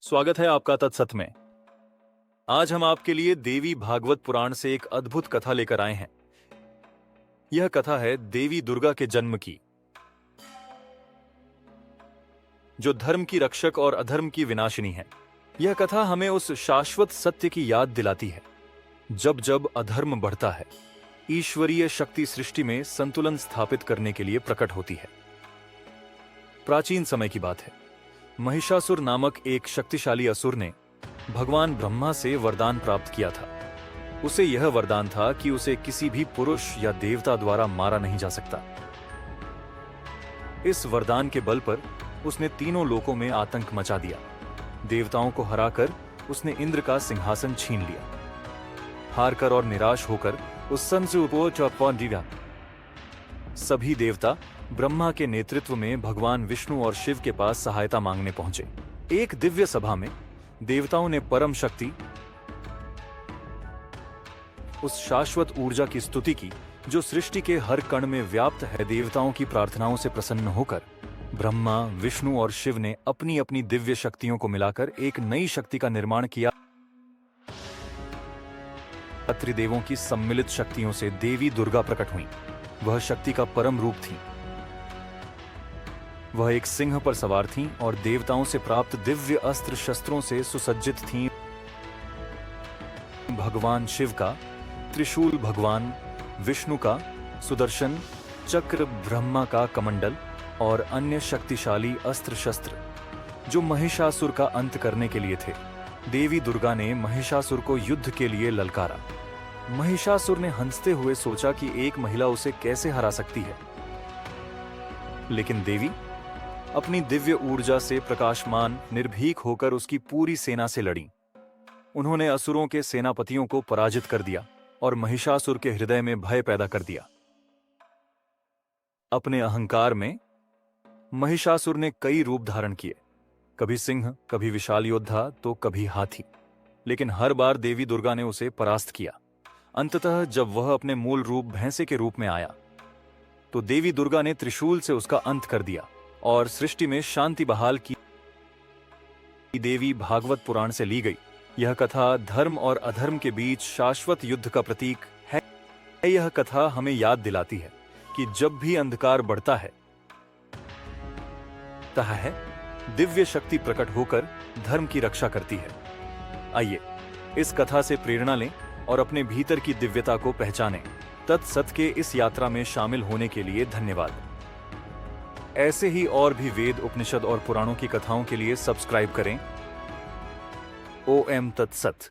स्वागत है आपका तत्सत में। आज हम आपके लिए देवी भागवत पुराण से एक अद्भुत कथा लेकर आए हैं। यह कथा है देवी दुर्गा के जन्म की, जो धर्म की रक्षक और अधर्म की विनाशिनी है। यह कथा हमें उस शाश्वत सत्य की याद दिलाती है, जब जब अधर्म बढ़ता है, ईश्वरीय शक्ति सृष्टि में संतुलन स्थापित करने के लिए प्रकट होती है। प्राचीन समय की बात है। महिषासुर नामक एक शक्तिशाली असुर ने भगवान ब्रह्मा से वरदान प्राप्त किया था। उसे यह वरदान था कि उसे किसी भी पुरुष या देवता द्वारा मारा नहीं जा सकता। इस वरदान के बल पर उसने तीनों लोकों में आतंक मचा दिया। देवताओं को हराकर उसने इंद्र का सिंहासन छीन लिया। हारकर और निराश होकर उस सभी देवता ब्रह्मा के नेतृत्व में भगवान विष्णु और शिव के पास सहायता मांगने पहुंचे। एक दिव्य सभा में देवताओं ने परम शक्ति, उस शाश्वत ऊर्जा की स्तुति की जो सृष्टि के हर कण में व्याप्त है। देवताओं की प्रार्थनाओं से प्रसन्न होकर ब्रह्मा, विष्णु और शिव ने अपनी अपनी दिव्य शक्तियों को मिलाकर एक नई शक्ति का निर्माण किया। त्रिदेवों की सम्मिलित शक्तियों से देवी दुर्गा प्रकट हुई। वह शक्ति का परम रूप थी। वह एक सिंह पर सवार थीं और देवताओं से प्राप्त दिव्य अस्त्र शस्त्रों से सुसज्जित थीं। भगवान शिव का त्रिशूल, भगवान विष्णु का सुदर्शन चक्र, ब्रह्मा का कमंडल और अन्य शक्तिशाली अस्त्र शस्त्र जो महिषासुर का अंत करने के लिए थे। देवी दुर्गा ने महिषासुर को युद्ध के लिए ललकारा। महिषासुर ने हंसते हुए सोचा कि एक महिला उसे कैसे हरा सकती है, लेकिन देवी अपनी दिव्य ऊर्जा से प्रकाशमान निर्भीक होकर उसकी पूरी सेना से लड़ी। उन्होंने असुरों के सेनापतियों को पराजित कर दिया और महिषासुर के हृदय में भय पैदा कर दिया। अपने अहंकार में महिषासुर ने कई रूप धारण किए, कभी सिंह, कभी विशाल योद्धा, तो कभी हाथी, लेकिन हर बार देवी दुर्गा ने उसे परास्त किया। अंततः जब वह अपने मूल रूप भैंसे के रूप में आया, तो देवी दुर्गा ने त्रिशूल से उसका अंत कर दिया और सृष्टि में शांति बहाल की। देवी भागवत पुराण से ली गई यह कथा धर्म और अधर्म के बीच शाश्वत युद्ध का प्रतीक है। यह कथा हमें याद दिलाती है कि जब भी अंधकार बढ़ता है, दिव्य शक्ति प्रकट होकर धर्म की रक्षा करती है। आइए इस कथा से प्रेरणा लें और अपने भीतर की दिव्यता को पहचानें। तत्सत के इस यात्रा में शामिल होने के लिए धन्यवाद। ऐसे ही और भी वेद, उपनिषद और पुराणों की कथाओं के लिए सब्सक्राइब करें। ओम तत्सत।